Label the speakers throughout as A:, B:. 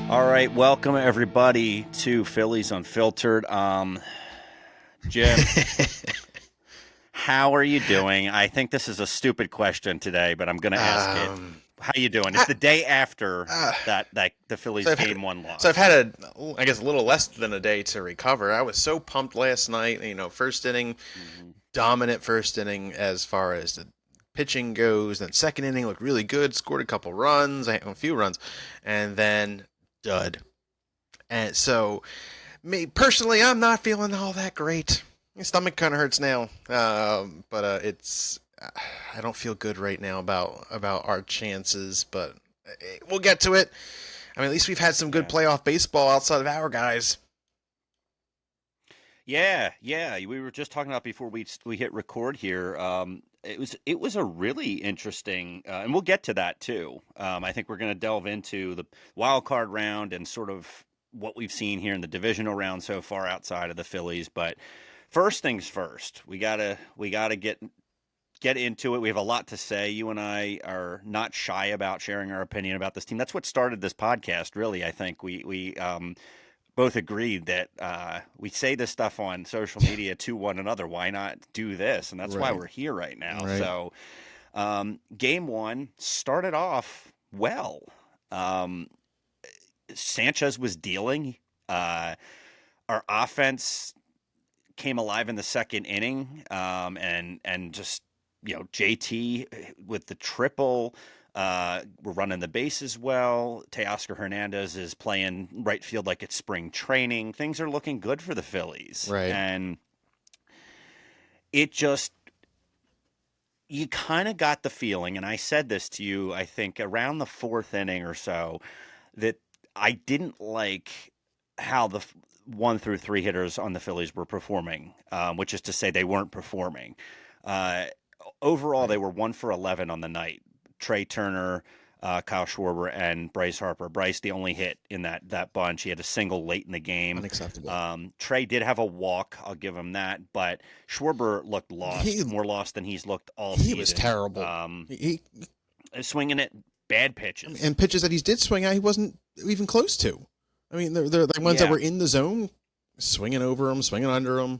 A: All right, welcome everybody to Phillies Unfiltered. Jim, how are you doing? I think this is a stupid question today, but I'm going to ask it. How you doing? It's
B: I,
A: the day after
B: uh,
A: that the
B: so
A: Phillies
B: I've had,
A: game one
B: so I've
A: loss.
B: had I guess a little less than a day to recover. I was so pumped last night. First inning,
A: Hmm.
B: dominant first inning as far as the pitching goes. Then second inning looked really good. Scored a couple runs, a few runs, and then dud. And so, me personally, I'm not feeling all that great. My stomach kind of hurts now, but it's I don't feel good right now about our chances, but we'll get to it. I mean, at least we've had some good
A: Yeah.
B: playoff baseball outside of our guys.
A: Yeah. We were just talking about before we hit record here. It was a really interesting, and we'll get to that too. I think we're going to delve into the wild card round and sort of what we've seen here in the divisional round so far outside of the Phillies. But first things first, we gotta get into it. We have a lot to say. You and I are not shy about sharing our opinion about this team. That's what started this podcast, really. I think we both agreed that we say this stuff on social media to one another. Why not do this? And that's why
B: Right.
A: we're here right now.
B: Right.
A: So, game one started off well. Um, Sanchez was dealing. Uh, our offense came alive in the second inning, and just JT with the triple. We're running the bases well. Teoscar Hernandez is playing right field like it's spring training. Things are looking good for the Phillies,
B: Right.
A: and it just you kind of got the feeling, and I said this to you, I think around the fourth inning or so, that I didn't like how the 1 through 3 hitters on the Phillies were performing, which is to say they weren't performing. Uh, Overall, they
B: Right.
A: were 1 for 11 on the night. Trey Turner, Kyle Schwarber, and Bryce Harper. Bryce, the only hit in that bunch. He had a single late in the game.
B: Unacceptable.
A: Trey did have a walk. I'll give him that. But Schwarber looked
B: He
A: lost, more lost than he's looked all
B: he was
A: season.
B: terrible.
A: Swinging at bad
B: I mean,
A: pitches.
B: and pitches that he did swing at, he wasn't even close to. I mean, they're the ones that
A: Yeah.
B: were in the zone, swinging over them, swinging under them,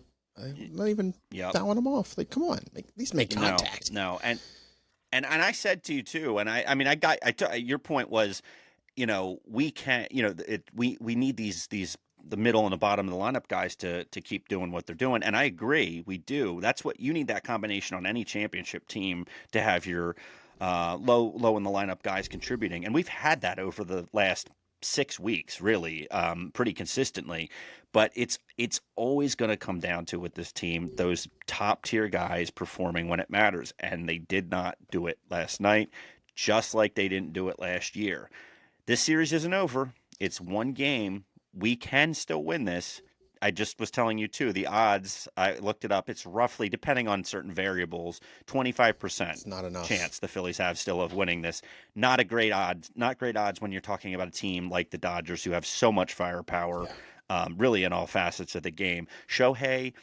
B: not even
A: Yep.
B: fouling them off. Like, come on, at least make
A: No,
B: contact.
A: no. And I said to you too, and I mean, your point was, we can't, we need these the middle and the bottom of the lineup guys to keep doing what they're doing, and I agree, we do. That's what you need, that combination on any championship team, to have your low in the lineup guys contributing, and we've had that over the last 6 weeks, really, pretty consistently. But it's always going to come down to, with this team, those top tier guys performing when it matters, and they did not do it last night, just like they didn't do it last year. This series isn't over. It's one game. We can still win this. I just was telling you too, the odds, I looked it up. It's roughly, depending on certain variables, 25%
B: It's not enough.
A: chance the Phillies have still of winning this. Not a great odds, not great odds when you're talking about a team like the Dodgers, who have so much firepower,
B: Yeah.
A: really in all facets of the game. Shohei,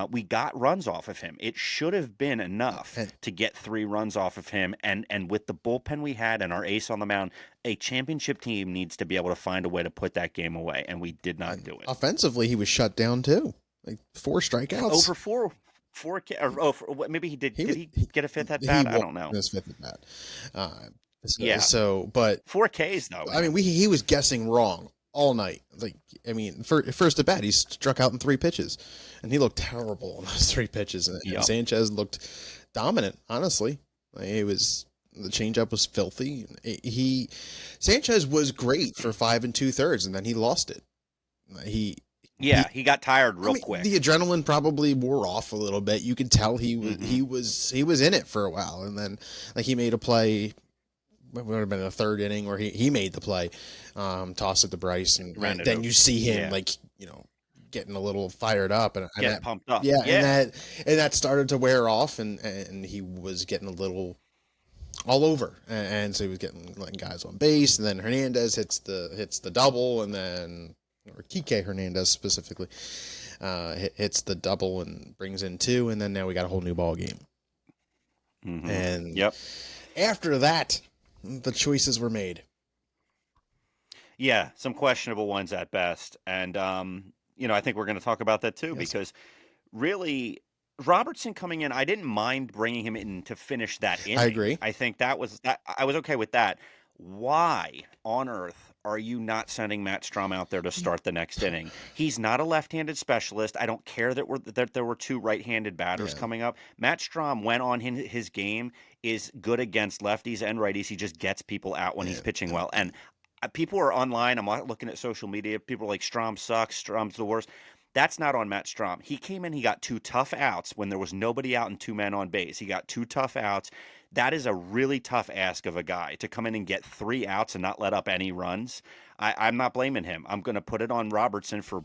A: we got runs off of him. It should have been enough
B: And
A: to get 3 runs off of him. And with the bullpen we had and our ace on the mound, a championship team needs to be able to find a way to put that game away, and we did not
B: and
A: do it.
B: offensively, he was shut down too. Like 4 strikeouts.
A: Over maybe he did.
B: He
A: Did
B: was
A: he get a fifth at
B: he
A: bat? I
B: won
A: don't know.
B: his fifth at bat. Uh,
A: Yeah,
B: but
A: 4 Ks though,
B: I mean,
A: man.
B: he was guessing wrong all night. Like, I mean, first at bat, he struck out in 3 pitches, and he looked terrible on those 3 pitches. And
A: Yep.
B: Sanchez looked dominant. Honestly, like, the changeup was filthy. Sanchez was great for 5 2/3, and then he lost it. He he.
A: Yeah, he got tired
B: I
A: real
B: mean, the
A: quick.
B: adrenaline probably wore off a little bit. You could tell
A: Hmm.
B: he was in it for a while, and then like he made a play. It would have been the third inning where he made the play, toss it to Bryce, and
A: Rounded
B: then
A: over.
B: you see him
A: Yeah,
B: like getting a little fired up, and
A: getting
B: that
A: pumped up.
B: yeah,
A: Yeah.
B: and that started to wear off, and he was getting a little all over, and so he was letting guys on base, and then Hernandez hits the double, and then or Kike Hernandez specifically hits the double and brings in two, and then now we got a whole new ball game, and
A: Yep.
B: after that, the choices were made.
A: Yeah, some questionable ones at best. And I think we're going to talk about that too
B: Yes,
A: because really Robertson coming in, I didn't mind bringing him in to finish that
B: I
A: inning.
B: agree.
A: I think that I was okay with that. Why on earth are you not sending Matt Strahm out there to
B: He,
A: start the next inning? He's not a left-handed specialist. I don't care that there were two right-handed batters
B: yeah,
A: coming up. Matt Strahm, when on his game, is good against lefties and righties. He just gets people out when he's pitching
B: and
A: well. And people are online. I'm looking at social media. People are like, Strahm sucks. Strahm's the worst. That's not on Matt Strahm. He came in, he got two tough outs when there was nobody out and two men on base. He got two tough outs. That is a really tough ask of a guy to come in and get three outs and not let up any runs. I'm not blaming him. I'm going to put it on Robertson for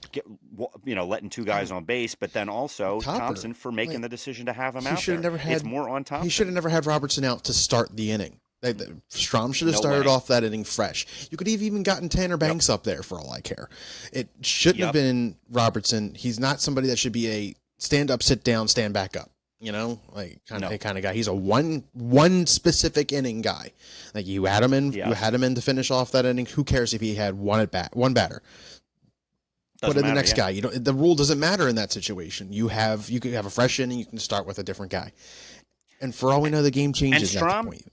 A: letting two guys
B: oh,
A: on base, but then also
B: Topper,
A: Thomson for making
B: like
A: the decision to have him
B: he
A: out
B: should have
A: there.
B: never
A: It's
B: had
A: more on
B: he should have
A: Thomson.
B: never had Robertson out to start the inning. Strahm should have
A: No
B: started
A: way.
B: off that inning fresh. You could have even gotten Tanner
A: Yep.
B: Banks up there for all I care. It shouldn't have
A: Yep.
B: been Robertson. He's not somebody that should be a stand up, sit down, stand back up. Like
A: No.
B: kind of guy. He's a one specific inning guy. Like you
A: Yep.
B: had him in to finish off that inning. Who cares if he had one batter? Put
A: Doesn't
B: in the
A: matter.
B: next
A: Yeah.
B: guy. The rule doesn't matter in that situation. You could have a fresh inning. You can start with a different guy. And for all we know, the game
A: And
B: changes at the
A: Strom
B: point.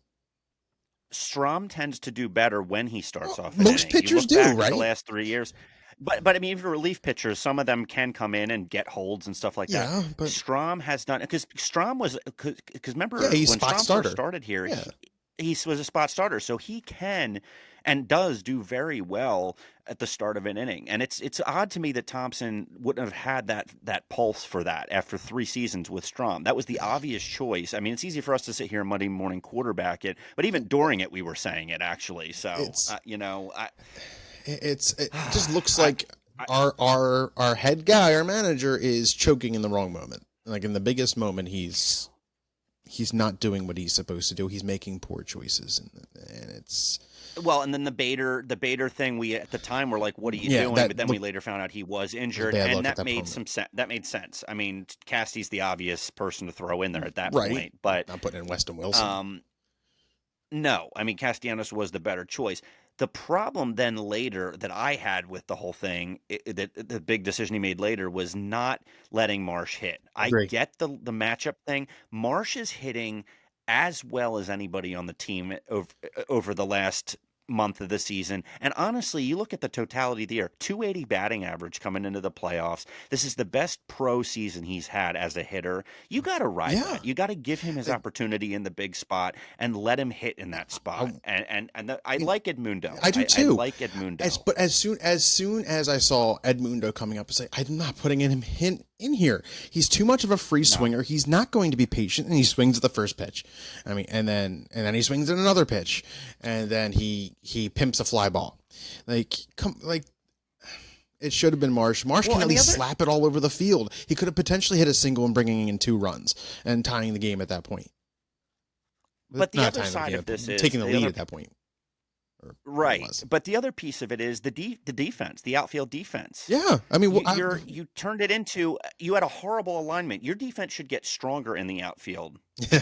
A: Strom tends to do better when he starts
B: Well,
A: off an
B: most
A: inning. You
B: pitchers
A: look
B: do,
A: back at the
B: right?
A: last 3 years, but I mean, even relief pitchers, some of them can come in and get holds and stuff like that.
B: Yeah, but
A: Strom has done because Strom was because
B: yeah,
A: remember
B: he's
A: when
B: spot
A: Strom first
B: starter.
A: started here,
B: Yeah,
A: he was a spot starter, so he can and does do very well at the start of an inning. And it's odd to me that Thomson wouldn't have had that pulse for that after 3 seasons with Strom. That was the
B: yeah.
A: obvious choice. I mean, it's easy for us to sit here Monday morning quarterback it, but even during it, we were saying it actually. So
B: It's
A: I
B: it just looks
A: I,
B: like
A: I
B: our head guy, our manager, is choking in the wrong moment. Like in the biggest moment, he's not doing what he's supposed to do. He's making poor choices, and it's
A: well, and then the Bader thing, we at the time were like, "What are you
B: yeah,
A: doing?" But
B: that
A: then we
B: look
A: later found out he was
B: was a
A: injured,
B: bad
A: and
B: look at
A: that
B: that
A: made
B: moment.
A: that made sense. I mean, Casty's the obvious person to throw in there at that
B: Right,
A: point, but
B: not putting in Weston Wilson.
A: um, no, I mean Castellanos was the better choice. The problem then later that I had with the whole thing, that the big decision he made later was not letting Marsh hit. I
B: Agree.
A: get the matchup thing. Marsh is hitting as well as anybody on the team over the last month of the season. And honestly, you look at the totality of the year, 280 batting average coming into the playoffs. This is the best pro season he's had as a hitter. You got to ride
B: Yeah,
A: that. You got to give him his
B: I,
A: opportunity in the big spot and let him hit in that
B: I,
A: spot. I
B: mean,
A: like Edmundo.
B: I do
A: I
B: too.
A: like Edmundo.
B: But as soon as I saw Edmundo coming up, I say I'm not putting him in here. He's too much of a free
A: No.
B: swinger. He's not going to be patient, and he swings at the first pitch. I mean, and then he swings at another pitch, and then he pimps a fly ball. Like it should have been Marsh. Marsh
A: Well,
B: can at
A: and the
B: least
A: other
B: slap it all over the field. He could have potentially hit a single and bringing in 2 runs and tying the game at that point.
A: but the
B: Not
A: other
B: tying the
A: side
B: game,
A: of this is
B: taking the
A: the
B: lead
A: other
B: at that point, or what it
A: right.
B: was.
A: But the other piece of it is the defense, the outfield defense.
B: Yeah, I mean,
A: You turned it into you had a horrible alignment. Your defense should get stronger in the outfield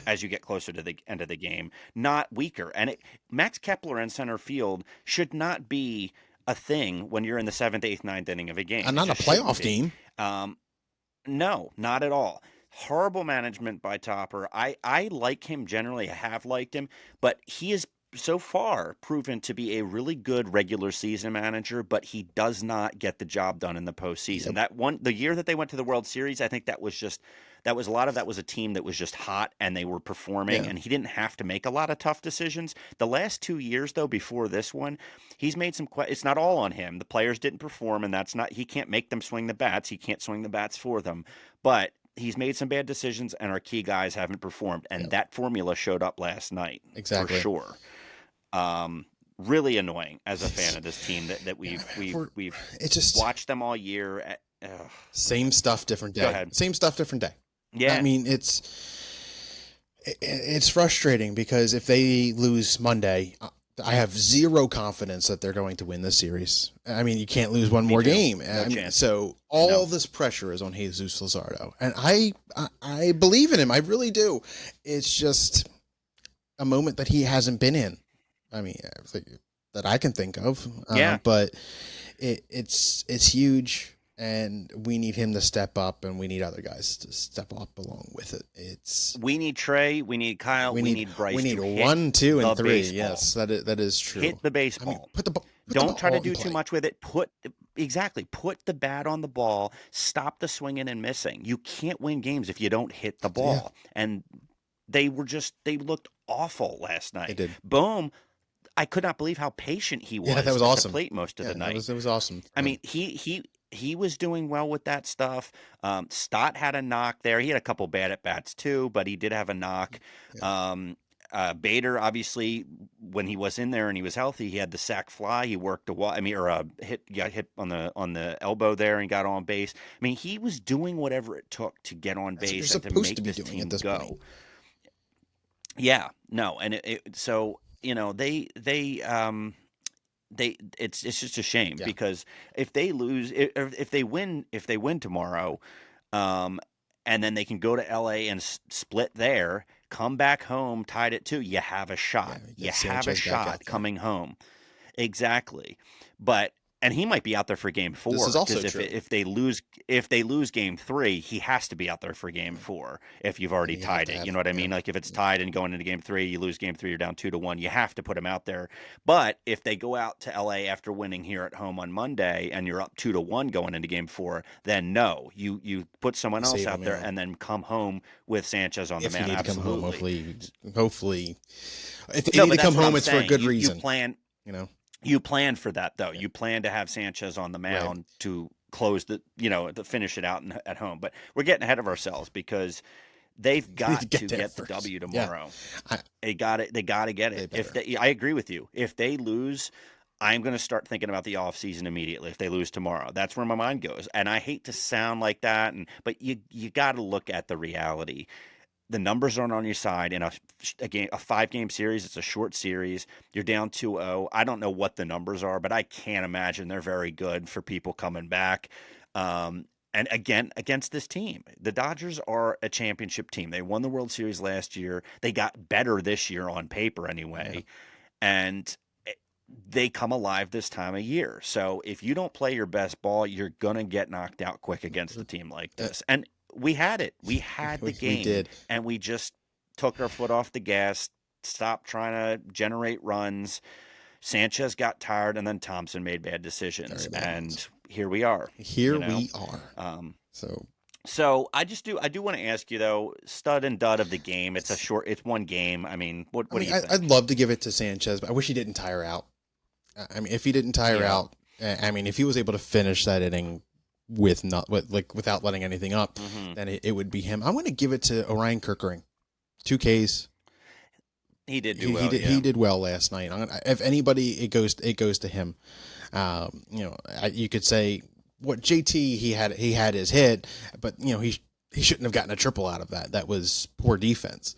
A: as you get closer to the end of the game, not weaker. And Max Kepler in center field should not be a thing when you're in the seventh, eighth, ninth inning of a game. It
B: not a
A: just shouldn't
B: playoff
A: be.
B: game.
A: Um, no, not at all. Horrible management by Topper. I like him generally. I have liked him, but he is so far proven to be a really good regular season manager, but he does not get the job done in the postseason.
B: Yep.
A: The year that they went to the World Series, I think that was a lot of that was a team that was just hot and they were performing,
B: Yeah.
A: and he didn't have to make a lot of tough decisions. The last 2 years, though, before this one, he's made some. It's not all on him. The players didn't perform, and that's not. He can't make them swing the bats. He can't swing the bats for them, but he's made some bad decisions, and our key guys haven't performed.
B: Yeah.
A: And that formula showed up last night for
B: Exactly.
A: sure. Really annoying as a fan of this team that we've
B: It's just
A: watched them all year.
B: same stuff, different
A: Go
B: day.
A: ahead.
B: Same stuff, different day. I
A: Yeah.
B: mean, it's frustrating because if they lose Monday, I have zero confidence that they're going to win this series. I mean, you can't lose one
A: Me
B: more
A: too.
B: game.
A: No
B: I mean,
A: chance.
B: so all
A: No.
B: this pressure is on Jesus Luzardo, and I believe in him. I really do. It's just a moment that he hasn't been in. I mean, that I can think of.
A: Yeah,
B: But it's huge, and we need him to step up, and we need other guys to step up along with it. It's
A: we need Trey, we need Kyle, we need
B: we
A: Bryce
B: need
A: to hit
B: 1, 2, and
A: the
B: 3.
A: baseball.
B: Yes, that is true.
A: Hit the
B: I mean,
A: baseball.
B: put the
A: Don't try to
B: ball in
A: do too
B: play.
A: much with it. Put the bat on the ball. Stop the swinging and missing. You can't win games if you don't hit the
B: Yeah,
A: ball. And they looked awful last
B: they
A: night.
B: did.
A: Boom. I could not believe how patient he
B: Yeah, that
A: was
B: was
A: at the
B: awesome.
A: plate most of
B: Yeah,
A: the night.
B: it was awesome
A: I
B: for
A: mean,
B: him.
A: he was doing well with that stuff. Stott had a knock there. He had a couple bad at bats too, but he did have a knock.
B: Yeah,
A: Um, Bader, obviously, when he was in there and he was healthy, he had the sac fly. He worked a while. I mean, or got hit on the elbow there and got on base. I mean, he was doing whatever it took to get on
B: that's what you're
A: base and to
B: supposed to
A: make
B: be
A: this
B: doing at
A: team
B: this point.
A: go. Yeah, no, and so it's just a shame
B: Yeah,
A: because if they lose, if they win tomorrow, um, and then they can go to LA and split there, come back home, tied at 2. You have a
B: yeah.
A: shot.
B: We
A: You
B: get
A: have a
B: Sanchez back
A: shot
B: out there.
A: coming home. Exactly. But and he might be out there for game
B: This is
A: 4
B: also
A: because
B: true.
A: if they lose game 3, he has to be out there for game
B: Yeah.
A: 4 if you've
B: And
A: already
B: you have
A: tied
B: to
A: it. You
B: have,
A: know what I
B: yeah,
A: mean? Like if it's
B: yeah.
A: tied and going into game 3, you lose game 3, you're down 2-1. You have to put him out there. But if they go out to LA after winning here at home on Monday and you're up 2-1 going into game 4, then no, you put someone
B: You
A: else
B: save
A: out
B: him,
A: there
B: yeah.
A: and then come home with Sanchez on the
B: If you
A: mound.
B: need to come home,
A: Absolutely.
B: hopefully, if they
A: No,
B: need
A: but
B: to come
A: that's what
B: home,
A: I'm
B: it's for a
A: saying.
B: good reason. You know,
A: You plan for that though.
B: yeah.
A: You plan to have Sanchez on the
B: Right.
A: mound to close to finish it out at home. But we're getting ahead of ourselves because they've
B: They need
A: got
B: to get
A: to
B: there
A: get the
B: first.
A: W
B: Yeah,
A: tomorrow.
B: I,
A: They got it. They got to get
B: they
A: it. If
B: better.
A: they, I agree with you. If they lose, I'm going to start thinking about the offseason immediately. If they lose tomorrow, that's where my mind goes. And I hate to sound like that, but you got to look at the reality. The numbers aren't on your side in a 5-game series. It's a short series. You're down 2-0. I don't know what the numbers are, but I can't imagine they're very good for people coming back. And again, against this team, the Dodgers are a championship team. They won the World Series last year. They got better this year on paper
B: Yeah.
A: anyway, and they come alive this time of year. So if you don't play your best ball, you're gonna get knocked out quick against a team like
B: Uh,
A: this. And we had it. We had the
B: we
A: game,
B: did.
A: and we just took our foot off the gas, stopped trying to generate runs. Sanchez got tired, and then Thomson made bad decisions,
B: Very bad ones.
A: and here we are.
B: Here
A: You know.
B: we are.
A: Um,
B: So
A: so I do want to ask you though, stud and dud of the game. It's one game. I mean,
B: I
A: what do
B: mean,
A: you
B: I'd
A: think?
B: love to give it to Sanchez, but I wish he didn't tire out. I mean, if he didn't tire
A: Yeah.
B: out, I mean, if he was able to finish that inning with not like without letting anything up,
A: Hmm.
B: then it would be him. I'm going to give it to Orion Kirkering. 2 Ks.
A: He did do well.
B: He
A: Yeah.
B: did well last night. If anybody, it goes to him. You could say what JT he had his hit, but he shouldn't have gotten a triple out of that. That was poor defense.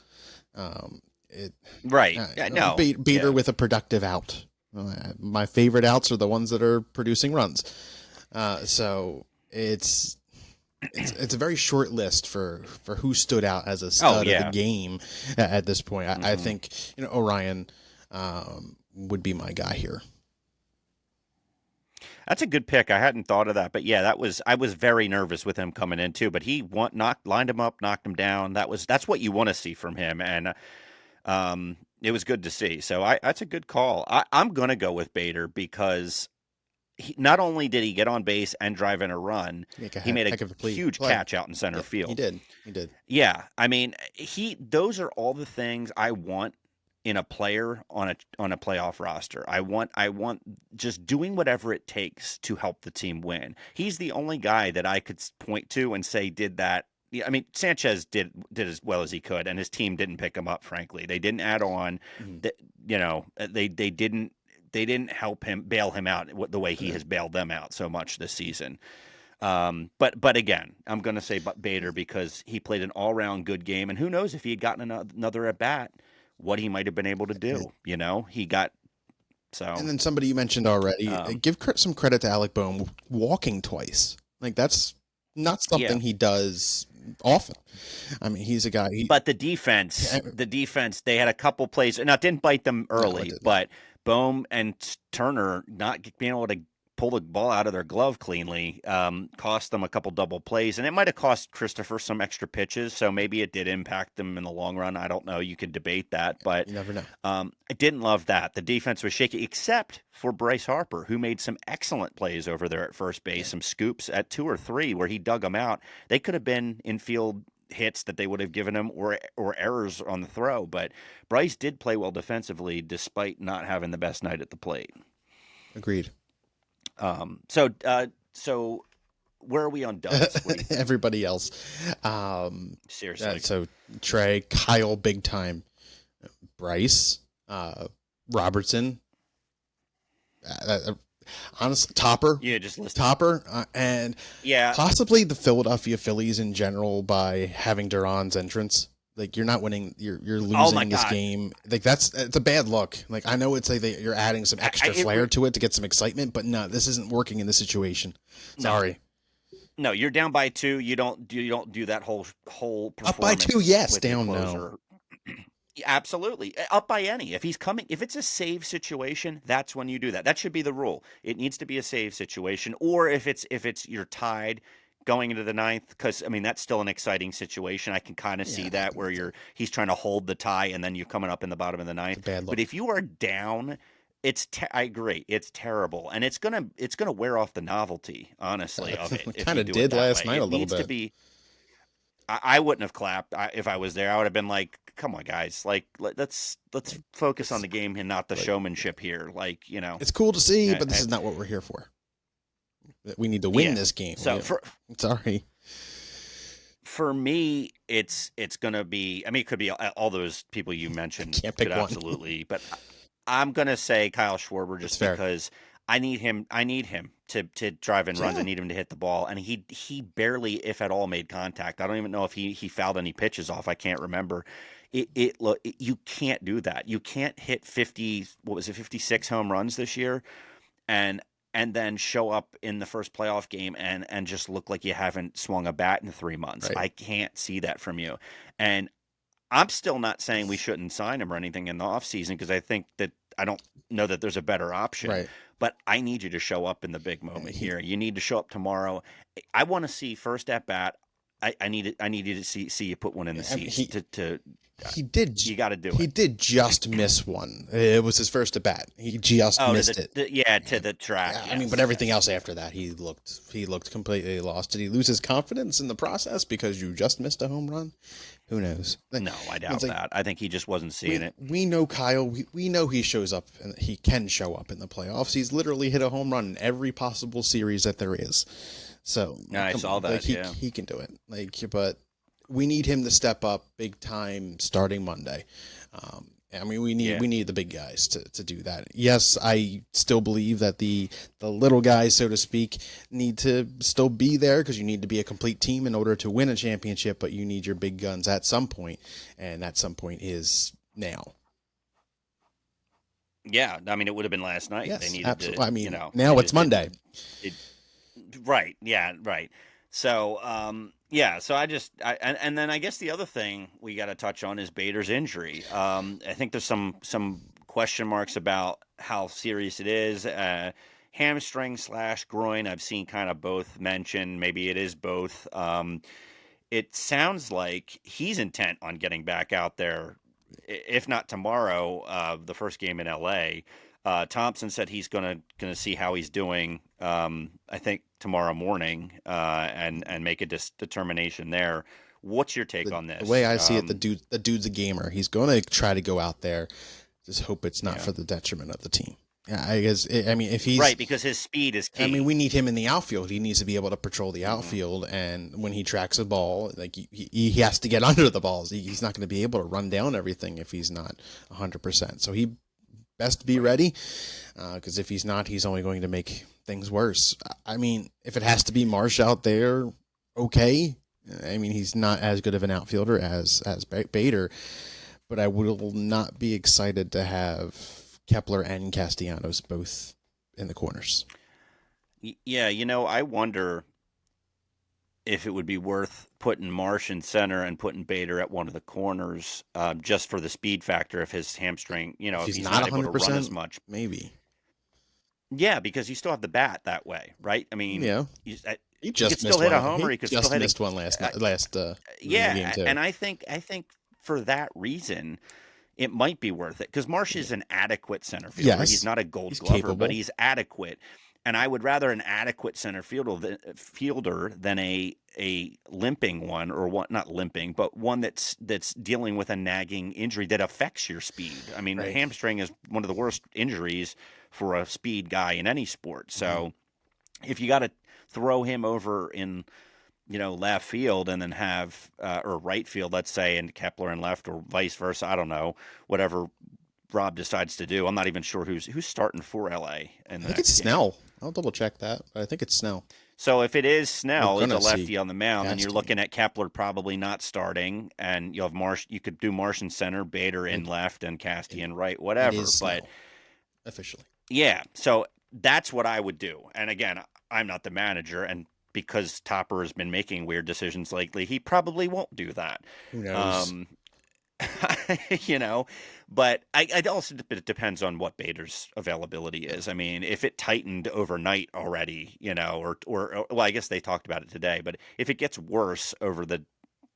B: It
A: Right. Yeah, no.
B: Beater
A: Yeah.
B: with a productive out. My favorite outs are the ones that are producing runs. So it's a very short list for who stood out as a
A: Oh
B: stud of the
A: yeah.
B: game at this point. I
A: Hmm.
B: think Orion would be my guy here.
A: That's a good pick. I hadn't thought of that, but yeah, I was very nervous with him coming in too. But he lined him up, knocked him down. That's what you want to see from him, and it was good to see. So that's a good call. I'm gonna go with Bader because not only did he get on base and drive in a run,
B: Make a
A: he made a
B: heck of a
A: huge
B: play.
A: catch out in center
B: Yep, he
A: field.
B: did. He did.
A: Yeah, I mean, he those are all the things I want in a player on a playoff roster. I want just doing whatever it takes to help the team win. He's the only guy that I could point to and say did that. Yeah, I mean, Sanchez did as well as he could, and his team didn't pick him up. Frankly, they didn't add on.
B: Mhm.
A: That they didn't help him bail him out the way he
B: Right.
A: has bailed them out so much this season. But again, I'm going to say Bader because he played an all round good game, and who knows if he had gotten another at bat, what he might have been able to
B: Right.
A: do. You know, he got so.
B: And then somebody you mentioned already,
A: Um,
B: give some credit to Alec Boehm walking twice. Like that's not
A: yeah,
B: something he does
C: often. I mean, he's a guy.
A: But the defense, they had a couple plays. Now, it didn't bite them
C: No, it
A: early,
C: did not.
A: but Bohm and Turner not being able to pull the ball out of their glove cleanly cost them a couple double plays, and it might have cost Christopher some extra pitches. So maybe it did impact them in the long run. I don't know. You could debate that, but
C: You never know.
A: I didn't love that. The defense was shaky, except for Bryce Harper, who made some excellent plays over there at first base,
C: Yeah,
A: some scoops at 2 or 3 where he dug them out. They could have been infield hits that they would have given him or errors on the throw, but Bryce did play well defensively despite not having the best night at the plate.
C: agreed.
A: So where are we on duds? What do you think?
C: Everybody else.
A: Seriously.
C: So Trey, Kyle, big time. Bryce, Robertson, honestly,
A: Yeah, just list them.
C: Topper, and
A: Yeah.
C: possibly the Philadelphia Phillies in general by having Duran's entrance. Like you're not winning, you're
A: Oh my
C: losing this
A: God.
C: game. Like it's a bad look. Like I know it's like you're adding some extra flair to it to get some excitement, but no, this isn't working in this situation.
A: No.
C: Sorry.
A: No, you're down by 2. You don't do that whole
C: Up by 2,
A: performance
C: yes.
A: with your
C: Down, no.
A: closer. Absolutely. Up by any. If it's a save situation, that's when you do that. That should be the rule. It needs to be a save situation. Or if it's you're tied going into the ninth, because I mean that's still an exciting situation. I can kind of
C: Yeah,
A: see that where he's trying to hold the tie and then you're coming up in the bottom of the
C: it's a
A: ninth.
C: bad
A: But
C: look.
A: if you are down, I agree. It's terrible. And it's gonna wear off the novelty, honestly, of it if
C: Kind
A: you
C: of
A: do it
C: did
A: that
C: last
A: way.
C: night a
A: It
C: little
A: needs to
C: bit.
A: be I wouldn't have clapped if I was there. I would have been like, "Come on, guys! Like, let's focus on
C: It's
A: the game and not the
C: like
A: showmanship here." Like,
C: it's cool to see,
A: I,
C: but this
A: I,
C: is not what we're here for. We need to win
A: yeah.
C: this game.
A: So
C: Sorry.
A: for me, it's gonna be. I mean, it could be all those people you
C: I
A: mentioned
C: can't
A: could
C: pick one.
A: absolutely, but I'm gonna say Kyle Schwarber
C: That's
A: just
C: fair.
A: because I need him. I need him to drive in runs. I
C: Yeah.
A: need him to hit the ball, and he barely, if at all, made contact. I don't even know if he fouled any pitches off. I can't remember. Look, you can't do that. You can't hit 50. What was it? 56 home runs this year, and and then show up in the first playoff game and just look like you haven't swung a bat in 3 months.
C: Right.
A: I can't see that from you, and I'm still not saying we shouldn't sign him or anything in the offseason because I think that I don't know that there's a better option.
C: Right.
A: But I need you to show up in the big moment
C: He
A: here. You need to show up tomorrow. I want to see first at bat. I need you to see you put one in the
C: I mean,
A: seats. To
C: he did
A: You got to do
C: he
A: it.
C: did just miss one. It was his first at bat. He just
A: Oh,
C: missed it.
A: to the track.
C: I mean, but
A: Yes,
C: everything
A: yes.
C: else after that, he looked completely lost. Did he lose his confidence in the process because you just missed a home run? Who knows?
A: No, I
C: It's
A: doubt
C: like
A: that. I think he just wasn't seeing
C: we
A: it.
C: we know Kyle. We know he shows up and he can show up in the playoffs. He's literally hit a home run in every possible series that there is. So
A: Yeah, I
C: come
A: saw
C: on, like
A: that. Yeah.
C: he can do it. Like, but we need him to step up big time starting Monday. I mean, we need
A: Yeah.
C: we need the big guys to do that. Yes, I still believe that the little guys, so to speak, need to still be there because you need to be a complete team in order to win a championship. But you need your big guns at some point, and that some point is now.
A: Yeah. I mean, it would have been last night. They
C: Yes,
A: needed to.
C: absolutely. I mean,
A: They
C: now it's
A: just
C: Monday.
A: didn't. It, Right. Yeah. Right. So, yeah. So and then I guess the other thing we got to touch on is Bader's injury. I think there's some question marks about how serious it is. Hamstring slash groin. I've seen kind of both mentioned. Maybe it is both. It sounds like he's intent on getting back out there, if not tomorrow, the first game in LA. Thomson said he's gonna see how he's doing. I think tomorrow morning, and make a determination there. What's your take on
C: The way
A: this?
C: I see it, the dude's a gamer. He's going to try to go out there. Just hope it's not
A: Yeah,
C: for the detriment of the team. Yeah, I guess. I mean, if he's
A: right, because his speed is
C: I mean,
A: key.
C: we need him in the outfield. He needs to be able to patrol the
A: Hmm.
C: outfield, and when he tracks a ball, like he has to get under the balls. He's not going to be able to run down everything if he's not 100%. So he best be
A: Right.
C: ready, because if he's not, he's only going to make things worse. I mean, if it has to be Marsh out there, okay. I mean, he's not as good of an outfielder as Bader, but I will not be excited to have Kepler and Castellanos both in the corners.
A: Yeah, I wonder. if it would be worth putting Marsh in center and putting Bader at one of the corners, just for the speed factor if his hamstring,
C: If
A: if
C: he's
A: he's
C: not
A: not able to run as
C: 100%,
A: much.
C: maybe.
A: Yeah, because you still have the bat that way, right? I mean,
C: Yeah.
A: you,
C: He
A: he could
C: just
A: still
C: missed
A: hit a
C: one.
A: homer.
C: He
A: He could still
C: just
A: hit
C: missed one
A: a,
C: last beginning of game
A: yeah,
C: too.
A: and I think for that reason, it might be worth it because Marsh is an adequate center fielder. He's
C: Yes,
A: not a Gold
C: he's
A: Glover, but
C: capable.
A: he's adequate. And I would rather an adequate center fielder than a limping one, or one, not limping, but one that's dealing with a nagging injury that affects your speed. I mean,
C: Right.
A: hamstring is one of the worst injuries for a speed guy in any sport. So if you got to throw him over in left field and then have or right field, let's say, and Kepler in left, or vice versa. I don't know, whatever Rob decides to do. I'm not even sure who's starting for LA in
C: I
A: the
C: think it's
A: next game.
C: Snell. I'll double check that, but I think it's Snell.
A: So if it is
C: We're
A: Snell, he's a
C: gonna see
A: lefty on the mound, then you're
C: Castine.
A: looking at Kepler probably not starting, and you'll have Marsh. You could do Marsh in center, Bader in left, and Castine in right,
C: It
A: whatever.
C: is
A: But
C: Snell officially.
A: yeah, so that's what I would do. And again, I'm not the manager, and because Topper has been making weird decisions lately, he probably won't do that.
C: Who knows?
A: Um, you know, but I also it depends on what Bader's availability is. I mean, if it tightened overnight already, or well, I guess they talked about it today, but if it gets worse over the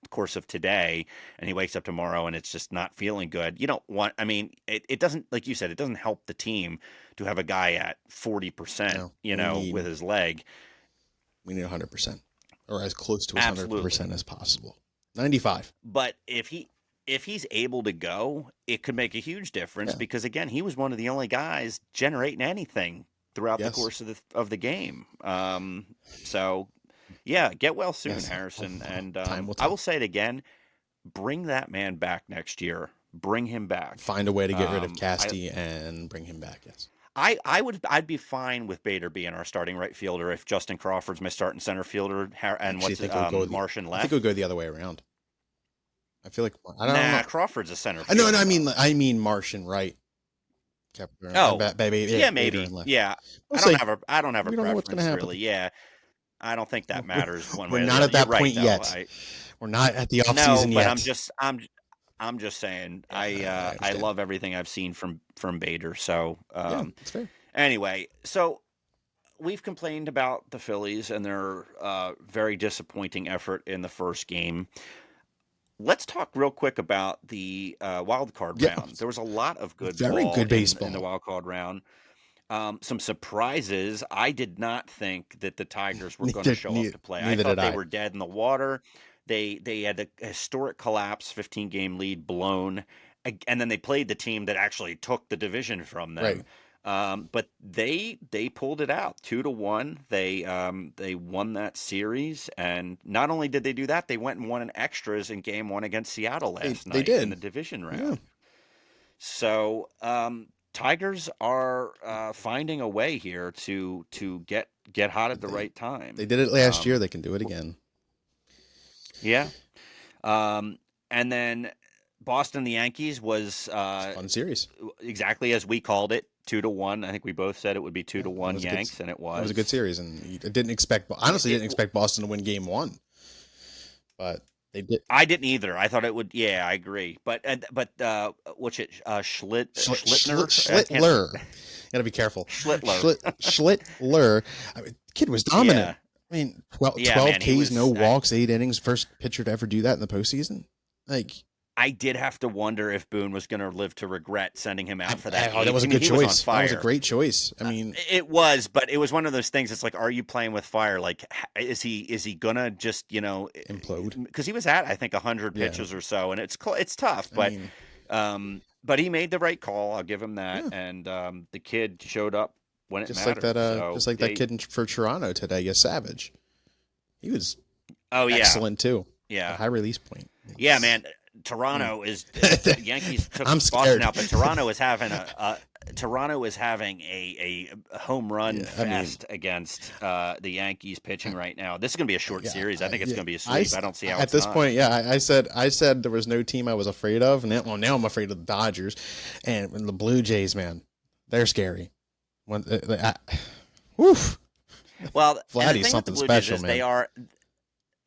A: course of today and he wakes up tomorrow and it's just not feeling good, you don't want, I mean, it doesn't, like you said, it doesn't help the team to have a guy at 40%,
C: No, we need
A: with his leg.
C: 100%, or as close to his
A: Absolutely.
C: 100% as possible. 95.
A: But if he's able to go, it could make a huge difference
C: Yeah.
A: because again, he was one of the only guys generating anything throughout the
C: Yes.
A: course of the game. So yeah, get well soon,
C: Yes.
A: Harrison. And
C: Time will
A: I
C: tell.
A: will say it again: bring that man back next year. Bring him back.
C: Find a way to get rid of
A: Um,
C: Castee and bring him back. Yes.
A: I'd be fine with Bader being our starting right fielder if Justin Crawford's my starting center fielder, and
C: Actually, I think it would go.
A: Marsh and
C: I
A: left.
C: think it would go the other way around. I feel like I don't
A: Nah,
C: know.
A: Crawford's a center
C: No,
A: fielder.
C: I mean Marsh and right. Kepler,
A: Oh,
C: Bader
A: yeah,
C: and
A: maybe.
C: left.
A: Yeah,
C: We'll
A: I don't
C: see.
A: have a
C: We don't know what's going to
A: preference
C: happen.
A: really. Yeah, I don't think that matters one
C: We're
A: way or
C: not
A: the
C: at
A: other. You're
C: that
A: right,
C: point
A: though.
C: yet. We're not at the off
A: No,
C: season
A: but
C: yet.
A: I'm just saying
C: Yeah, I
A: I
C: understand.
A: love everything I've seen from Bader. So
C: Yeah, it's fair.
A: anyway, so we've complained about the Phillies and their very disappointing effort in the first game. Let's talk real quick about the wild card
C: Yeah,
A: round. There was a lot of good
C: very
A: ball
C: good
A: in the
C: baseball.
A: wild card round. Some surprises. I did not think that the Tigers were going to show up to play. I
C: Neither
A: thought
C: did
A: they
C: I.
A: were dead in the water. They had a historic collapse, 15-game lead blown, and then they played the team that actually took the division from them.
C: Right.
A: But they pulled it out 2-1. They won that series, and not only did they do that, they went and won in extras in Game 1 against Seattle last
C: They
A: night
C: did.
A: in the division round.
C: Yeah.
A: So Tigers are finding a way here to get hot at the right time.
C: They did it last year. They can do it again.
A: Yeah. And then Boston, the Yankees was
C: Fun series.
A: exactly as we called it, 2-1. I think we both said it would be 2-1
C: was a
A: Yanks, and it was.
C: It was a good series, and I didn't expect. Honestly, didn't expect Boston to win Game 1, but they did.
A: I didn't either. I thought it would. Yeah, I agree. But what's it? Schlittner.
C: Schlittler. Gotta be careful.
A: Schlittler.
C: Schlittler. I mean, kid was dominant.
A: Yeah.
C: I mean, 12
A: man, he
C: Ks,
A: was-
C: no walks, 8 innings. First pitcher to ever do that in the postseason. Like,
A: I did have to wonder if Boone was going to live to regret sending him out for that.
C: that was a
A: game.
C: good
A: He was on
C: choice. That was a
A: fire.
C: great choice. I mean,
A: It was, but it was one of those things. It's like, are you playing with fire? Like, is he gonna just
C: implode.
A: Because he was at, I think, 100
C: Yeah.
A: pitches or so, and it's tough.
C: I mean,
A: But he made the right call. I'll give him that.
C: Yeah.
A: And the kid showed up when it
C: just
A: mattered.
C: like that.
A: So
C: Just like that kid for Toronto today, Savage. He was
A: Oh yeah,
C: excellent too.
A: yeah,
C: A high release point.
A: yeah, man. Toronto is the Yankees took
C: I'm
A: Boston
C: scared.
A: out, but Toronto is having a home run
C: Yeah, I mean-
A: fest against the Yankees pitching right now. This is going to be a short series. I think it's going to be a
C: I
A: sweep. I don't see how
C: at
A: it's
C: this
A: not.
C: point. Yeah, I said there was no team I was afraid of, and now I'm afraid of the Dodgers, and the Blue Jays. Man, they're scary. Woof.
A: Well, and the
C: Vladdy's
A: thing with the
C: something
A: Blue
C: special,
A: Jays is
C: man.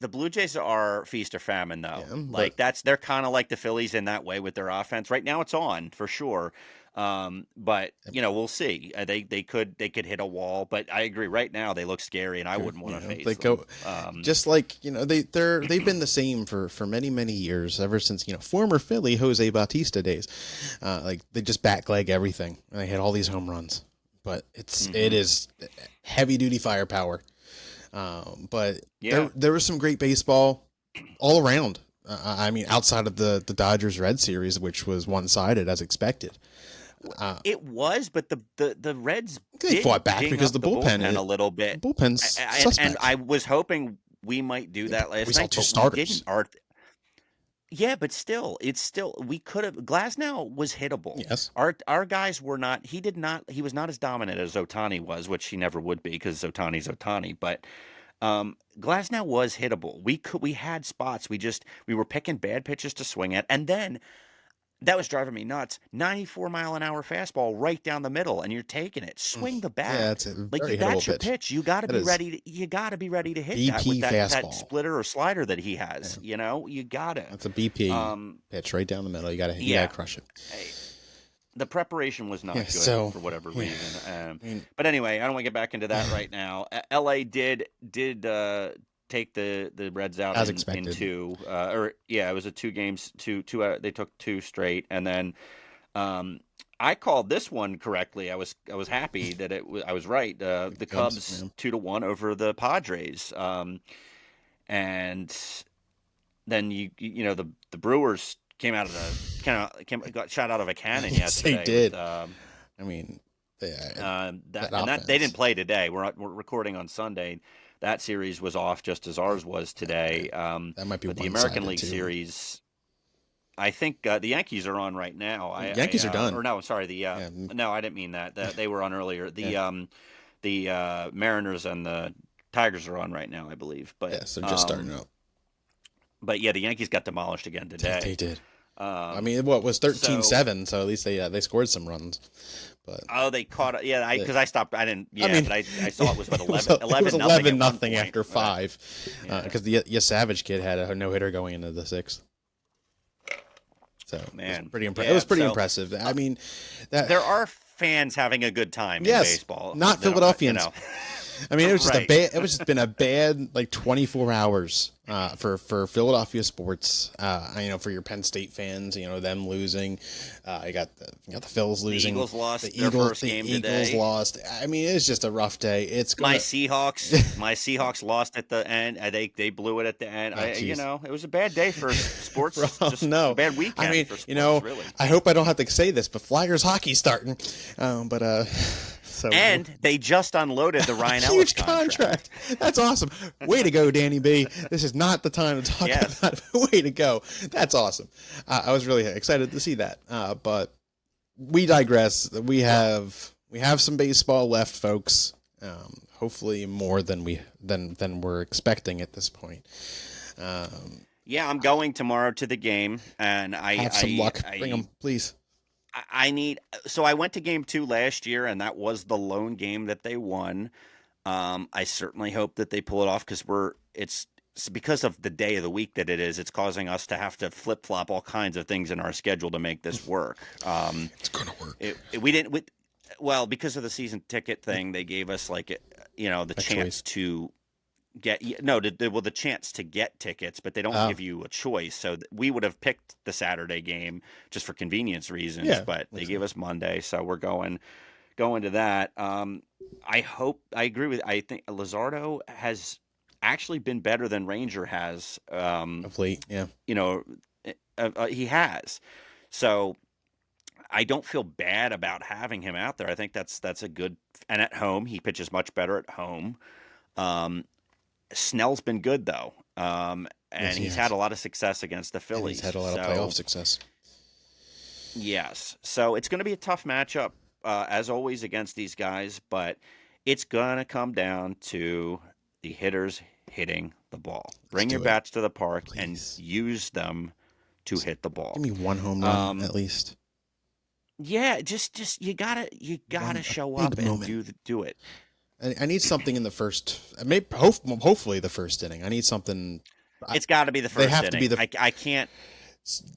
A: The Blue Jays are feast or famine, though.
C: Yeah, but
A: Like they're kind of like the Phillies in that way with their offense. Right now, it's on for sure. But we'll see. They could hit a wall, but I agree. Right now, they look scary, and I wouldn't want to
C: they
A: face them.
C: go just like they've been the same for many years, ever since former Philly Jose Bautista days. Like they just back leg everything, and they hit all these home runs. But it is heavy duty firepower. But
A: Yeah.
C: there was some great baseball all around. I mean, outside of the Dodgers Red series, which was one sided as expected.
A: It was, but the Reds
C: They
A: did
C: fought back
A: ding
C: because
A: up
C: the
A: the bullpen
C: bullpen,
A: a little bit.
C: bullpen's
A: And
C: suspect.
A: I was hoping we might do that
C: We
A: last
C: saw
A: night,
C: two
A: but we
C: starters.
A: didn't. Yeah, but still, we could have. Glasnow was hittable.
C: Yes.
A: Our guys were not. He was not as dominant as Otani was, which he never would be because Otani's Otani. But Glasnow was hittable. We had spots. We were picking bad pitches to swing at, and then that was driving me nuts. 94-mile-an-hour fastball right down the middle, and you're taking it. Swing the
C: Yeah,
A: bat.
C: it's a
A: Like
C: very hittable
A: that's your
C: pitch.
A: pitch. You got to
C: That
A: be
C: is
A: ready. You got to be ready to hit that with
C: BP
A: that
C: fastball.
A: splitter or slider that he has.
C: Yeah.
A: You got to.
C: That's a BP
A: Um,
C: pitch right down the middle. You gotta
A: yeah.
C: crush it.
A: The preparation was not
C: Yeah,
A: good
C: so
A: for whatever reason.
C: I mean,
A: But anyway, I don't want to get back into that right now. LA did take the Reds out
C: as
A: in
C: expected.
A: two. It was a 2 games. They took 2 straight, and then I called this one correctly. I was happy that I was right. The Cubs 2-1 over the Padres, and then the Brewers got shot out of a cannon
C: Yes,
A: yesterday.
C: they did.
A: With,
C: I mean, they
A: didn't play today. We're recording on Sunday. That series was off just as ours was today.
C: that might be
A: but the American League Series, I think the Yankees are on right now.
C: Yankees are done.
A: Or no, sorry. No, I didn't mean that. They were on earlier. The Mariners and the Tigers are on right now, I believe. But
C: yes, they're just starting up.
A: But yeah, the Yankees got demolished again today.
C: They did. I mean, it was 13-7, so at least they scored some runs. But
A: they caught it. Yeah, because I stopped. I didn't. Yeah, but I saw it was what 11.
C: It was 11-0 after 5.
A: Yeah.
C: Because the Savage kid had a no hitter going into the 6th. So
A: man,
C: it was pretty impressive. I mean,
A: there are fans having a good time in baseball.
C: Not Philadelphians. I mean, it was just
A: right.
C: it was just been a bad 24 hours for Philadelphia sports. For your Penn State fans, them losing. You got the Phils losing.
A: The Eagles lost
C: the
A: their first
C: the
A: game
C: Eagles
A: today.
C: lost. I mean, it's just a rough day.
A: My Seahawks lost at the end. They blew it at the end. It was a bad day for sports. Just a bad weekend.
C: I mean,
A: for sports, really.
C: I hope I don't have to say this, but Flyers hockey's starting.
A: And they just unloaded the Ryan Ellis
C: huge contract. That's awesome. Way to go, Danny B. This is not the time to talk about it. Way to go. That's awesome. I was really excited to see that. But we digress. We have some baseball left, folks. Hopefully more than we're expecting at this point.
A: I'm going tomorrow to the game, and I
C: have some luck. Bring them, please.
A: So I went to game 2 last year, and that was the lone game that they won. I certainly hope that they pull it off because it's because of the day of the week that it is. It's causing us to have to flip flop all kinds of things in our schedule to make this work.
C: It's gonna work.
A: Because of the season ticket thing, they gave us the chance
C: choice.
A: to get the chance to get tickets, but they don't give you a choice. So we would have picked the Saturday game just for convenience reasons, but they gave us Monday, so we're going to that. I think Luzardo has actually been better than Ranger has.
C: Of late, yeah.
A: He has. So I don't feel bad about having him out there. I think that's a good, and at home he pitches much better at home. Snell's been good though, and he's had a lot of success against the Phillies.
C: He's had a lot of playoff success.
A: Yes, so it's going to be a tough matchup as always against these guys, but it's going to come down to the hitters hitting the ball. Bring your bats to the park and use them to hit the ball.
C: Give me one home run at least.
A: Yeah, just you gotta show up and do it.
C: I need something in the first, maybe hopefully the first inning. I need something.
A: It's got to be the
C: They
A: first
C: have to be
A: inning. I can't.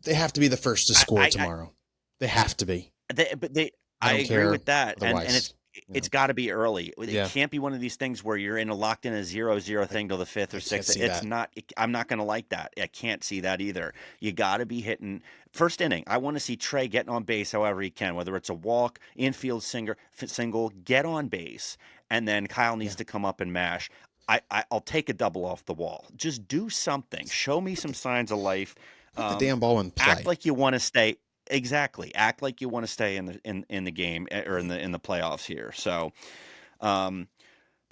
C: they have to be the first to score
A: I
C: tomorrow. They have to be.
A: but they.
C: I
A: I
C: don't
A: agree
C: care
A: with that, and
C: otherwise.
A: it's got to be early. It
C: Yeah.
A: can't be one of these things where you're locked in a 0-0 thing till the fifth
C: I
A: or
C: can't
A: sixth.
C: see
A: It's
C: that.
A: not. I'm not going to like that. I can't see that either. You got to be hitting first inning. I want to see Trey getting on base however he can, whether it's a walk, infield single, get on base, and then Kyle needs
C: Yeah.
A: to come up and mash. I'll take a double off the wall. Just do something. Show me some signs of life.
C: Put the damn ball in
A: Act
C: play.
A: like you want to stay. Exactly. Act like you want to stay in the game or in the playoffs here. So, but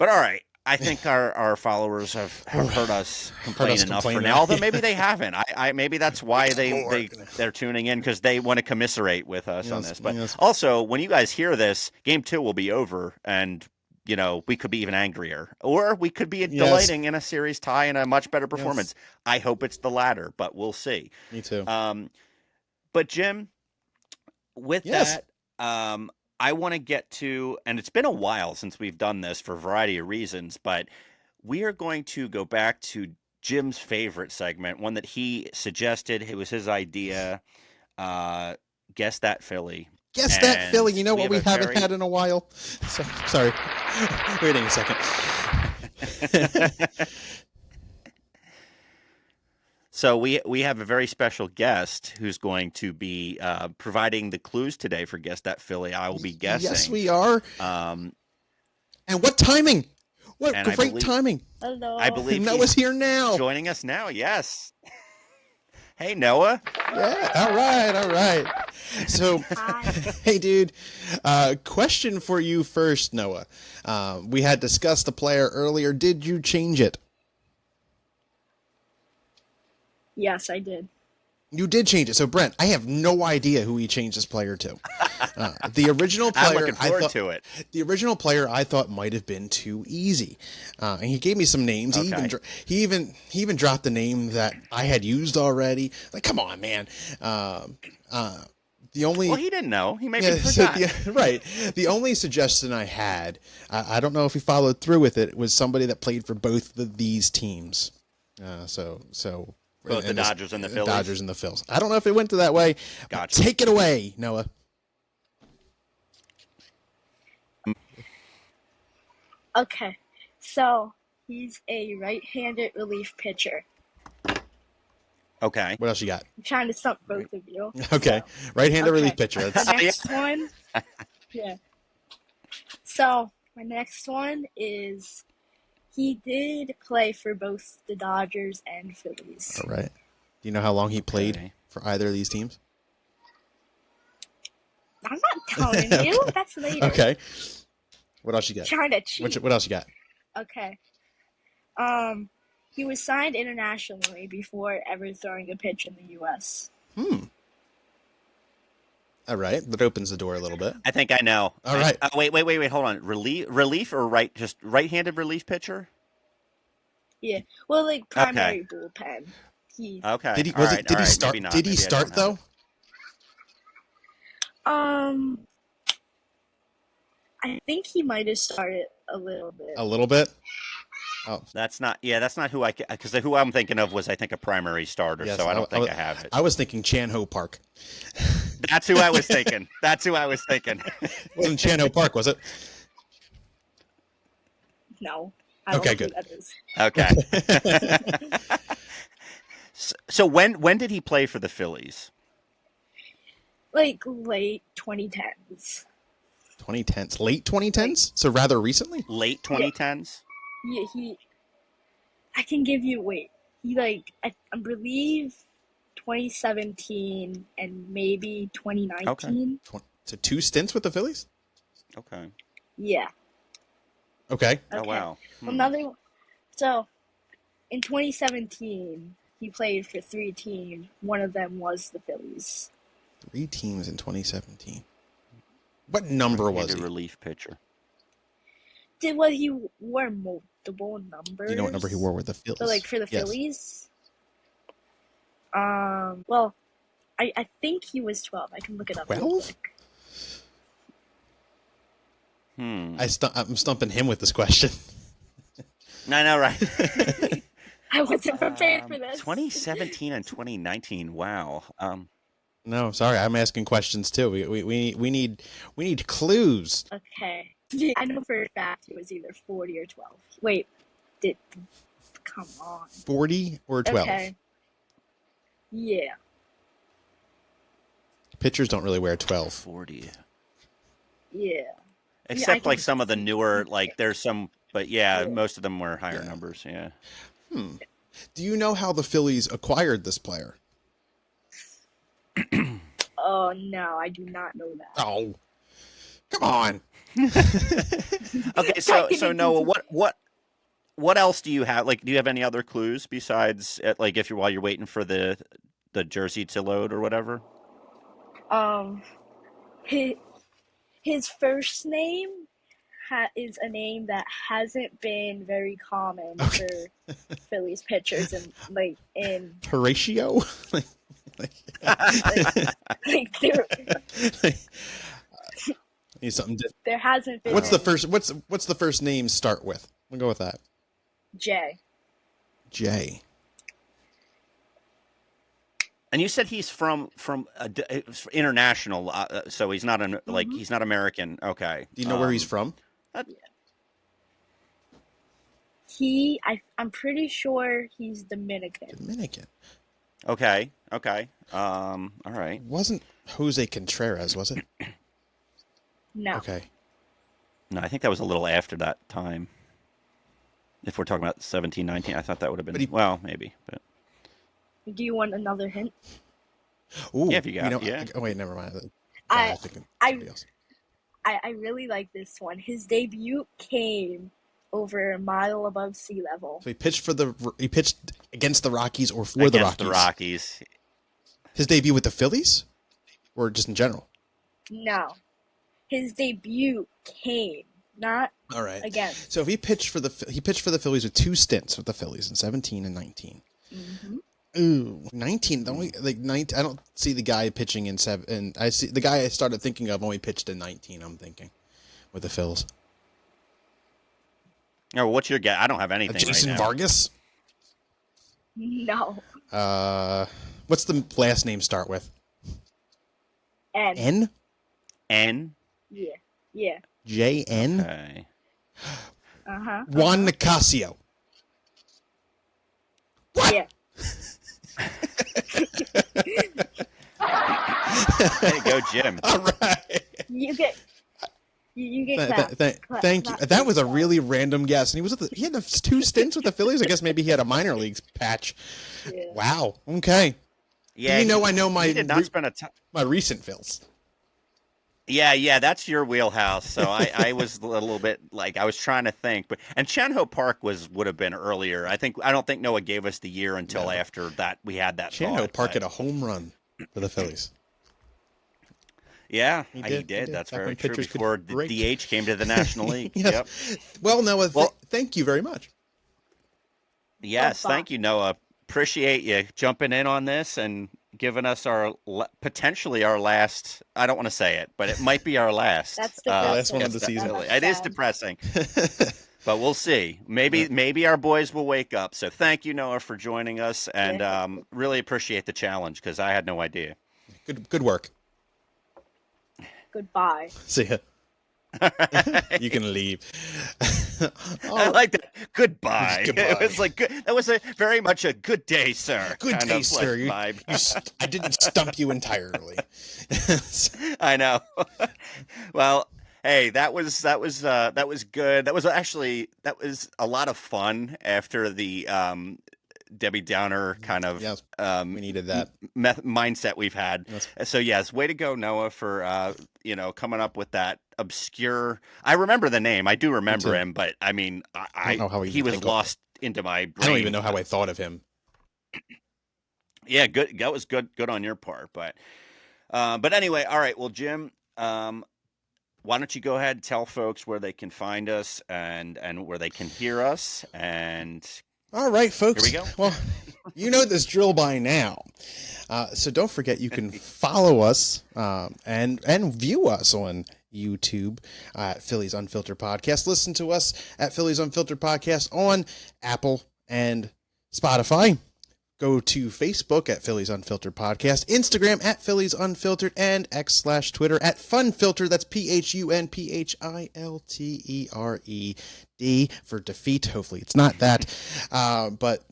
A: all right. I think our followers have heard us complain enough for now. Although maybe they haven't. I maybe that's why they're tuning in because they want to commiserate with us on this. But also, when you guys hear this, game 2 will be over, and we could be even angrier, or we could be delighting in a series tie and a much better performance. I hope it's the latter, but we'll see.
C: Me too.
A: But Jim, with that, I want to get to, and it's been a while since we've done this for a variety of reasons, but we are going to go back to Jim's favorite segment, one that he suggested. It was his idea. Guess That Phillie.
C: Guess That Phillie. You know what we haven't had in a while? Sorry. Waiting a second.
A: So we have a very special guest who's going to be providing the clues today for Guess That Phillie. I will be guessing.
C: Yes, we are. And what timing? What great timing.
D: Hello.
A: I believe
C: Noah's here now.
A: Joining us now, yes. Hey, Noah.
C: Yeah, all right. So, hey, dude, question for you first, Noah. We had discussed the player earlier. Did you change it?
D: Yes, I did.
C: You did change it. So, Brent, I have no idea who he changed this player to. The original player,
A: I'm looking forward to it.
C: The original player I thought might have been too easy, and he gave me some names.
A: Okay.
C: He even dropped the name that I had used already. Like, come on, man. The only
A: he didn't know. He maybe forgot.
C: Right. The only suggestion I had, I don't know if he followed through with it, was somebody that played for both of these teams.
A: Both the Dodgers and the Phillies?
C: Dodgers and the Phils. I don't know if it went to that way.
A: Gotcha.
C: Take it away, Noah.
D: Okay, so he's a right-handed relief pitcher.
A: Okay.
C: What else you got?
D: I'm trying to stump both of you.
C: Okay. Right-handed relief pitcher.
D: The next one, yeah. So my next one is he did play for both the Dodgers and Phillies.
C: All right. Do you know how long he played for either of these teams?
D: I'm not telling you. That's later.
C: Okay. What else you got?
D: Trying to cheat.
C: What else you got?
D: Okay. He was signed internationally before ever throwing a pitch in the U.S.
C: All right. That opens the door a little bit.
A: I think I know.
C: All right.
A: Wait. Hold on. Relief or just right-handed relief pitcher?
D: Yeah. Well, like primary bullpen.
A: Okay.
C: Did he start? Did he start though?
D: I think he might have started a little bit.
C: A little bit. Oh,
A: that's not who because who I'm thinking of was I think a primary starter,
C: yes,
A: so I don't think I have it.
C: I was thinking Chan-Ho Park.
A: That's who I was thinking.
C: Wasn't Chan-Ho Park, was it?
D: No. I don't know
C: good.
D: Who that is.
A: Okay. So when did he play for the Phillies?
D: Like late 2010s.
C: 2010s, late 2010s, so rather recently.
A: Late 2010s.
D: Yeah, I can give you. Wait, I believe 2017 and maybe 2019.
C: Okay. So 2 stints with the Phillies.
A: Okay.
D: Yeah.
C: Okay.
A: Oh wow.
D: Another. So, in 2017, he played for 3 teams. One of them was the Phillies.
C: 3 teams in 2017. What number was he?
A: Relief pitcher.
D: He wore multiple numbers?
C: Do you know what number he wore with the Phillies?
D: So, for the Phillies? Well, I think he was 12. I can look it up.
C: 12?
A: Hmm.
C: I'm stumping him with this question.
A: I know, right?
D: I wasn't prepared for this.
A: 2017 and 2019. Wow.
C: No, sorry, I'm asking questions too. We need clues.
D: Okay. I know for a fact it was either 40 or 12. Wait, come on.
C: 40 or 12?
D: Okay. Yeah.
C: Pitchers don't really wear 12.
A: 40.
D: Yeah.
A: Except
D: I
A: like
D: can
A: some of the
D: see-
A: newer, like there's some, but yeah,
D: Yeah.
A: most of them were higher
C: Yeah.
A: numbers. Yeah.
C: Do you know how the Phillies acquired this player?
D: Oh no, I do not know that.
C: Oh, come on.
A: Okay, so Noah, what else do you have? Like, do you have any other clues besides like if you're while you're waiting for the jersey to load or whatever?
D: His his first name is a name that hasn't been very common for Phillies pitchers, and like in
C: Horatio?
D: like
C: Need something different.
D: there hasn't been.
C: What's the
D: any.
C: first? What's the first name start with? We'll go with that.
D: J?
C: J.
A: And you said he's from international, so he's not like he's not American. Okay.
C: Do you know where he's from?
D: I'm pretty sure he's Dominican.
C: Dominican.
A: Okay. Okay. All right.
C: Wasn't Jose Contreras, was it?
D: No.
C: Okay.
A: No, I think that was a little after that time. If we're talking about 17, 19, I thought that would have been well, maybe, but
D: Do you want another hint?
C: Ooh,
A: yeah, if you got it, yeah.
C: Oh wait, never mind.
D: I
C: thinking
D: I
C: somebody else.
D: I really like this one. His debut came over a mile above sea level.
C: So he pitched against the Rockies or for
A: Against
C: the
A: the
C: Rockies.
A: Rockies.
C: His debut with the Phillies, or just in general.
D: No. His debut came, not
C: All right.
D: against.
C: So if he pitched for the Phillies with 2 stints with the Phillies in 17 and 19.
D: Mm-hmm.
C: Ooh, 19. I don't see the guy pitching in 7. And I see the guy I started thinking of only pitched in 19. I'm thinking with the Phils.
A: No, what's your guess? I don't have anything.
C: Jason
A: right now.
C: Vargas.
D: No.
C: What's the last name start with?
D: N.
C: N.
A: N.
D: Yeah. Yeah.
C: J-N?
A: Okay.
D: Uh-huh.
C: Juan Nicasio.
D: Yeah.
A: Way to go, Jim.
C: All right.
D: You get clapped.
C: Thank you. That was a really random guess. And he had 2 stints with the Phillies. I guess maybe he had a minor leagues patch.
D: Yeah.
C: Wow. Okay.
A: Yeah,
C: I know my
A: he did not spend a time.
C: my recent Phils.
A: Yeah, that's your wheelhouse. So I was a little bit like I was trying to think, and Chenho Park would have been earlier. I don't think Noah gave us the year until after that we had that.
C: Chenho Park
A: but,
C: hit a home run for the Phillies.
A: Yeah,
C: He
A: he
C: did.
A: did. That's
C: Back
A: very
C: when
A: true.
C: pitchers could
A: Before
C: break.
A: the DH came to the National League.
C: Yes.
A: Yep.
C: Well, Noah,
A: Well-
C: thank you very much.
A: Yes,
D: fun.
A: thank you, Noah. Appreciate you jumping in on this and giving us potentially our last. I don't want to say it, but it might be our last.
D: That's depressing.
C: Last one of the
A: Guess That
C: season.
A: Phillie.
D: That's
A: It is
D: sad.
A: depressing, but we'll see. Maybe our boys will wake up. So thank you, Noah, for joining us, and
D: Yeah.
A: really appreciate the challenge because I had no idea.
C: Good work.
D: Goodbye.
C: See ya. You can leave.
A: I like that. Goodbye.
C: Goodbye.
A: It was like that was very much a good day, sir.
C: Good
A: kind
C: day,
A: of
C: sir.
A: like vibe.
C: I didn't stump you entirely.
A: I know. Well, hey, that was good. That was a lot of fun after the Debbie Downer kind of
C: Yes, we needed that.
A: mindset we've had.
C: Yes.
A: So yes, way to go, Noah, for coming up with that obscure. I remember the name. I do remember
C: too.
A: him, but I mean,
C: I don't know how
A: he was lost into my brain.
C: I don't even know how I thought of him.
A: Yeah, good. That was good. Good on your part. But anyway, all right. Well, Jim, why don't you go ahead and tell folks where they can find us and where they can hear us and.
C: All right, folks.
A: Here we go.
C: Well, you know this drill by now. So don't forget you can follow us and view us on YouTube at Phillies Unfiltered Podcast. Listen to us at Phillies Unfiltered Podcast on Apple and Spotify. Go to Facebook at Phillies Unfiltered Podcast, Instagram at Phillies Unfiltered, and X/Twitter at Funfilter. That's PHUNPHILTERED for defeat. Hopefully it's not that. But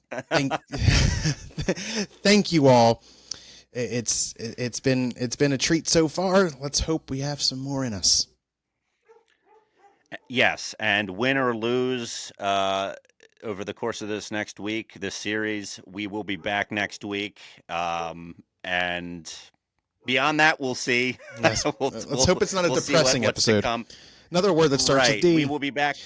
C: thank you all. It's been a treat so far. Let's hope we have some more in us.
A: Yes, and win or lose over the course of this next week, this series, we will be back next week. And beyond that, we'll see.
C: Yes. Let's hope it's not a depressing episode. Another word that starts with D.
A: We will be back.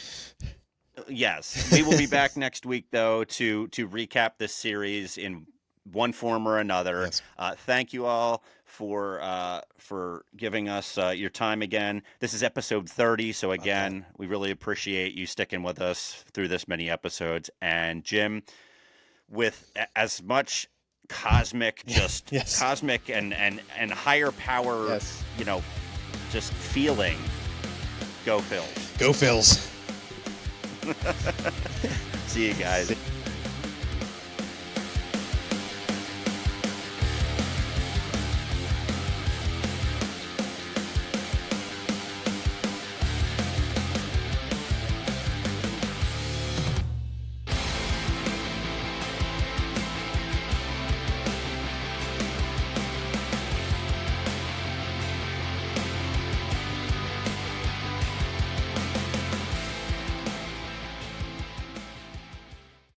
A: Yes, we will be back next week, though, to recap this series in one form or another.
C: Yes.
A: Thank you all for giving us your time again. This is episode 30, so again, we really appreciate you sticking with us through this many episodes. And Jim, with as much cosmic, just
C: yes.
A: cosmic and higher power,
C: yes.
A: Just feeling. Go Phils.
C: Go Phils.
A: See you guys.